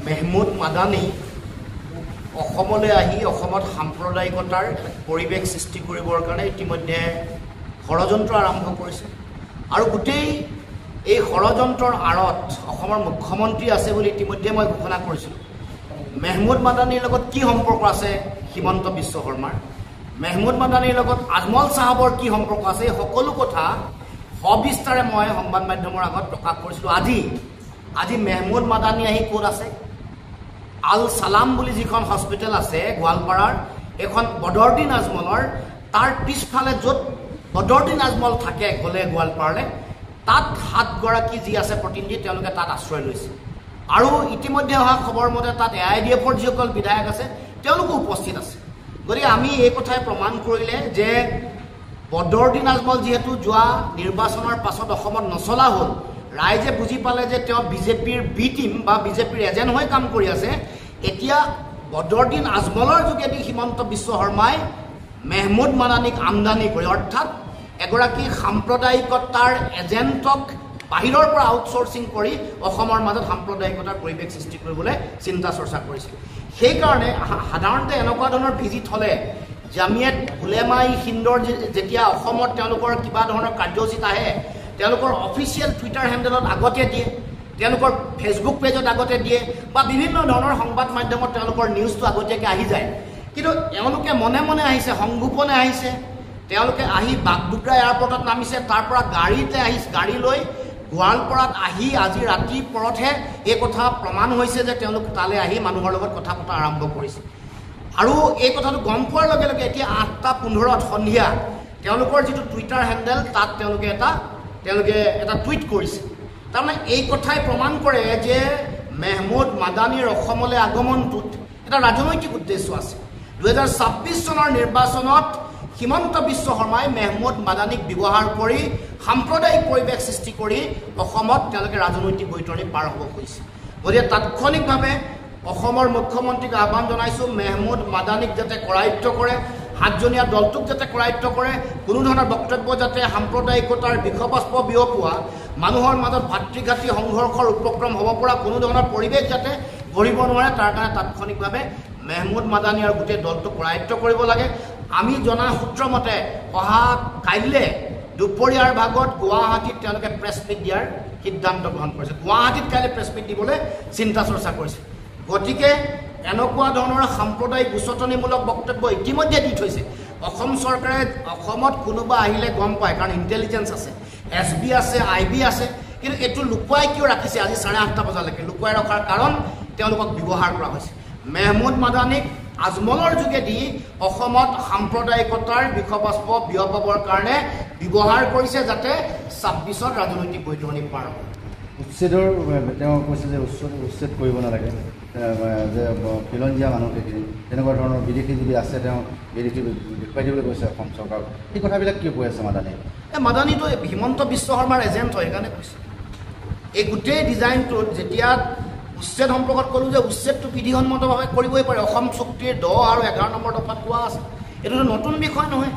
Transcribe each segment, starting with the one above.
মেহমুদ মাদানী অসমলৈ আহি অসমত সাম্প্ৰদায়িকতাৰ পৰিৱেশ সৃষ্টি কৰিবৰ কাৰণে ইতিমধ্যে ষড়যন্ত্ৰ আৰম্ভ কৰিছে আৰু গোটেই এই ষড়যন্ত্ৰৰ আঁৰত অসমৰ মুখ্যমন্ত্ৰী আছে বুলি ইতিমধ্যে মই ঘোষণা কৰিছিলোঁ। মেহমুদ মাদানীৰ লগত কি সম্পৰ্ক আছে হিমন্ত বিশ্ব শৰ্মাৰ, মেহমুদ মাদানীৰ লগত আজমল চাহাবৰ কি সম্পৰ্ক আছে, এই সকলো কথা সবিস্তাৰে মই সংবাদ মাধ্যমৰ আগত প্ৰকাশ কৰিছিলোঁ। আজি মেহমুদ মাদানী আহি ক'ত আছে? আল সালাম বুলি যিখন হস্পিটেল আছে গোৱালপাৰাৰ, এখন বদৰুদ্দিন আজমলৰ, তাৰ পিছফালে য'ত বদৰুদ্দিন আজমল থাকে গ'লে গোৱালপাৰালৈ, তাত 7 গৰাকী যি আছে প্ৰতিনিধি, তেওঁলোকে তাত আশ্ৰয় লৈছে। আৰু ইতিমধ্যে অহা খবৰ মতে তাত AIDFৰ যিসকল বিধায়ক আছে তেওঁলোকো উপস্থিত আছে। গতিকে আমি এই কথাই প্ৰমাণ কৰিলে যে বদৰুদ্দিন আজমল যিহেতু যোৱা নিৰ্বাচনৰ পাছত অসমত নচলা হ'ল, ৰাইজে বুজি পালে যে তেওঁ বিজেপিৰ বি টিম বা বিজেপিৰ এজেণ্ট হৈ কাম কৰি আছে। এতিয়া বদৰুদ্দিন আজমলৰ যোগেদি হিমন্ত বিশ্ব শৰ্মাই মেহমুদ মাদানীক আমদানি কৰি, অৰ্থাৎ এগৰাকী সাম্প্ৰদায়িকতাৰ এজেণ্টক বাহিৰৰ পৰা আউটচোৰ্চিং কৰি অসমৰ মাজত সাম্প্ৰদায়িকতাৰ পৰিৱেশ সৃষ্টি কৰিবলৈ চিন্তা চৰ্চা কৰিছিল। সেইকাৰণে সাধাৰণতে এনেকুৱা ধৰণৰ ভিজিট হ'লে জামিয়াত উলেমাই হিন্দৰ যেতিয়া অসমত তেওঁলোকৰ কিবা ধৰণৰ কাৰ্যসূচীত আহে, তেওঁলোকৰ অফিচিয়েল টুইটাৰ হেণ্ডেলত আগতে দিয়ে, তেওঁলোকৰ ফেচবুক পেজত আগতে দিয়ে বা বিভিন্ন ধৰণৰ সংবাদ মাধ্যমত তেওঁলোকৰ নিউজটো আগতীয়াকৈ আহি যায়। কিন্তু তেওঁলোকে মনে মনে আহিছে, সংগোপনে আহিছে, তেওঁলোকে আহি বাগডোগৰা এয়াৰপৰ্টত নামিছে, তাৰ পৰা গাড়ী লৈ গোৱালপাৰাত আহি আজি ৰাতি পৰতহে এই কথা প্ৰমাণ হৈছে যে তেওঁলোক তালৈ আহি মানুহৰ লগত কথা পতা আৰম্ভ কৰিছে। আৰু এই কথাটো গম পোৱাৰ লগে লগে এতিয়া 8:15 সন্ধিয়া তেওঁলোকৰ যিটো টুইটাৰ হেণ্ডেল, তাত তেওঁলোকে এটা টুইট কৰিছে। তাৰমানে এই কথাই প্ৰমাণ কৰে যে মেহমুদ মাদানীৰ অসমলৈ আগমনটোত এটা ৰাজনৈতিক উদ্দেশ্য আছে। 2026 চনৰ নিৰ্বাচনত হিমন্ত বিশ্ব শৰ্মাই মেহমুদ মাদানীক ব্যৱহাৰ কৰি সাম্প্ৰদায়িক পৰিৱেশ সৃষ্টি কৰি অসমত তেওঁলোকে ৰাজনৈতিক বৈতৰণি পাৰ হ'ব খুজিছে। গতিকে তাৎক্ষণিকভাৱে অসমৰ মুখ্যমন্ত্ৰীক আহ্বান জনাইছোঁ, মেহমুদ মাদানীক যাতে কৰায়ত্ব কৰে, 7জনীয়া দলটোক যাতে কৰায়ত্ব কৰে, কোনো ধৰণৰ বক্তব্য যাতে সাম্প্ৰদায়িকতাৰ বিষবাষ্প বিয়পোৱা, মানুহৰ মাজত ভাতৃঘাতী সংঘৰ্ষৰ উপক্ৰম হ'ব পৰা কোনো ধৰণৰ পৰিৱেশ যাতে গঢ়িব নোৱাৰে, তাৰ কাৰণে তাৎক্ষণিকভাৱে মেহমুদ মাদানী আৰু গোটেই দলটোক কৰায়ত্ব কৰিব লাগে। আমি জনা সূত্ৰ মতে অহা কাইলৈ দুপৰীয়াৰ ভাগত গুৱাহাটীত তেওঁলোকে প্ৰেছ মিট দিয়াৰ সিদ্ধান্ত গ্ৰহণ কৰিছে। গুৱাহাটীত কাইলৈ প্ৰেছ মিট দিবলৈ চিন্তা চৰ্চা কৰিছে। গতিকে এনেকুৱা ধৰণৰ সাম্প্ৰদায়িক উচতনিমূলক বক্তব্য ইতিমধ্যে দি থৈছে। অসম চৰকাৰে অসমত কোনোবা আহিলে গম পায়, কাৰণ ইণ্টেলিজেঞ্চ আছে, SB আছে, IB আছে, কিন্তু এইটো লুকুৱাই কিয় ৰাখিছে আজি 8:30 বজালৈকে? লুকুৱাই ৰখাৰ কাৰণ তেওঁলোকক ব্যৱহাৰ কৰা হৈছে। মেহমুদ মাদানীক আজমলৰ যোগেদি অসমত সাম্প্ৰদায়িকতাৰ বিষবাষ্প বিয়পাবৰ কাৰণে ব্যৱহাৰ কৰিছে, যাতে 26ত ৰাজনৈতিক বৈতৰণি পাৰ হ'ব। উচ্ছেদৰ তেওঁ কৈছে যে উচ্ছেদ কৰিব নালাগে, যে খিলঞ্জীয়া মানুহখিনি তেনেকুৱা ধৰণৰ বিদেশী যদি আছে তেওঁ বিদেশী দেখুৱাই দিবলৈ কৈছে অসম চৰকাৰক। সেই কথাবিলাক কিয় কৈ আছে মাদানী? মাদানীটো হিমন্ত বিশ্ব শৰ্মাৰ এজেণ্ট হয়, সেইকাৰণে কৈছে। এই গোটেই ডিজাইনটোত যেতিয়া উচ্ছেদ সম্পৰ্কত ক'লোঁ যে উচ্ছেদটো বিধিসন্মতভাৱে কৰিবই পাৰে, অসম চুক্তিৰ 10 আৰু 11 নম্বৰ দফাত কোৱা আছে। এইটোতো নতুন বিষয় নহয়,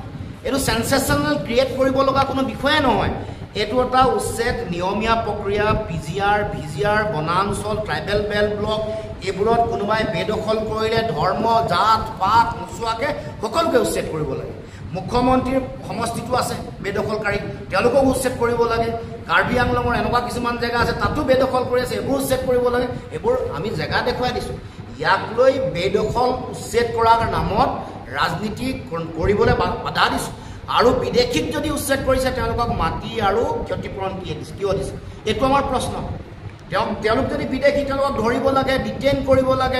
এইটো চেনচেশ্যনেল ক্ৰিয়েট কৰিব লগা কোনো বিষয়ে নহয়। এইটো এটা উচ্ছেদ নিয়মীয়া প্ৰক্ৰিয়া। PGR, VGR, বনাঞ্চল, ট্ৰাইবেল বেল্ট ব্লক, এইবোৰত কোনোবাই বেদখল কৰিলে ধৰ্ম, জাত, পাত নোচোৱাকৈ সকলোকে উচ্ছেদ কৰিব লাগে। মুখ্যমন্ত্ৰীৰ সমষ্টিটো আছে বেদখলকাৰী, তেওঁলোকক উচ্ছেদ কৰিব লাগে। কাৰ্বি আংলঙৰ এনেকুৱা কিছুমান জেগা আছে তাতো বেদখল কৰি আছে, এইবোৰ উচ্ছেদ কৰিব লাগে। এইবোৰ আমি জেগা দেখুৱাই দিছোঁ। ইয়াক লৈ বেদখল উচ্ছেদ কৰাৰ নামত ৰাজনীতি কৰিবলৈ বাধা দিছোঁ। আৰু বিদেশীক যদি উচ্ছেদ কৰিছে তেওঁলোকক মাটি আৰু ক্ষতিপূৰণ কিয় দিছে? এইটো আমাৰ প্ৰশ্ন। তেওঁলোক যদি বিদেশী, তেওঁলোকক ধৰিব লাগে, ডিটেইন কৰিব লাগে,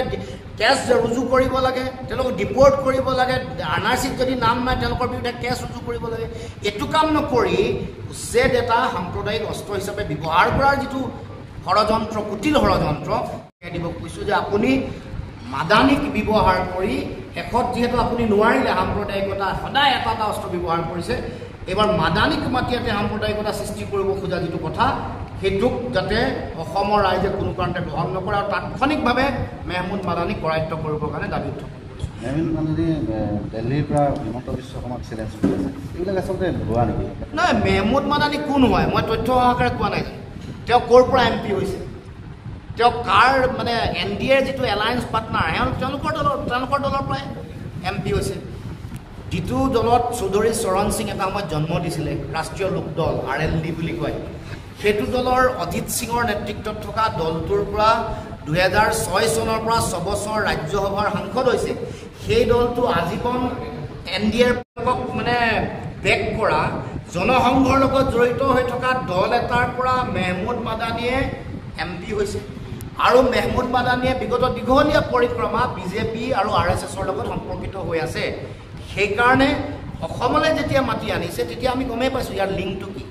কেছ ৰুজু কৰিব লাগে, তেওঁলোকক ডিপৰ্ট কৰিব লাগে, NRCত যদি নাম নাই তেওঁলোকৰ বিৰুদ্ধে কেছ ৰুজু কৰিব লাগে। এইটো কাম নকৰি উচ্ছেদ এটা সাম্প্ৰদায়িক অস্ত্ৰ হিচাপে ব্যৱহাৰ কৰাৰ যিটো ষড়যন্ত্ৰ, কুটিল ষড়যন্ত্ৰ, দিব কৈছোঁ যে আপুনি মাদানীক ব্যৱহাৰ কৰি শেষত যিহেতু আপুনি নোৱাৰিলে, সাম্প্ৰদায়িকতা সদায় এটা অস্ত্ৰ ব্যৱহাৰ কৰিছে, এইবাৰ মাদানীক মাতি ইয়াতে সাম্প্ৰদায়িকতা সৃষ্টি কৰিব খোজা যিটো কথা, সেইটোক যাতে অসমৰ ৰাইজে কোনো কাৰণতে গ্ৰহণ নকৰে আৰু তাৎক্ষণিকভাৱে মেহমুদ মাদানীক কৰায়ত্ব কৰিবৰ কাৰণে দাবী উত্থাপন কৰিছে। মেহমুদ মাদানী দিল্লীৰ পৰা হিমন্ত বিশ্ব শৰ্মাক চেলেঞ্জ কৰি আছে, এইবিলাক আচলতে ভুৱা নেকি? নহয়, মেহমুদ মাদানী কোন হয় মই তথ্য সহকাৰে কোৱা নাই। তেওঁ ক'ৰ পৰা MP হৈছে? তেওঁ কাৰ মানে NDAৰ যিটো এলায়েন্স পাৰ্টনাৰ তেওঁলোকৰ দলৰ পৰাই MP হৈছে যিটো দলত চৌধুৰী চৰণ সিং এটা সময়ত জন্ম দিছিলে ৰাষ্ট্ৰীয় লোকদল RLD বুলি কয় সেইটো দলৰ অজিত সিঙৰ নেতৃত্বত থকা দলটোৰ পৰা 2006 চনৰ পৰা 6 বছৰ ৰাজ্যসভাৰ সাংসদ হৈছে সেই দলটো আজীৱন NDAৰ মানে বেক কৰা জনসংঘৰ লগত জড়িত হৈ থকা দল এটাৰ পৰা মেহমুদ মাদানীয়ে MP হৈছে আৰু মেহমুদ মাদানীয়ে বিগত দীঘলীয়া পৰিক্ৰমা BJP আৰু RSSৰ লগত সম্পৰ্কিত হৈ আছে সেইকাৰণে অসমলৈ যেতিয়া মাতি আনিছে তেতিয়া আমি গমেই পাইছোঁ ইয়াৰ লিংকটো কি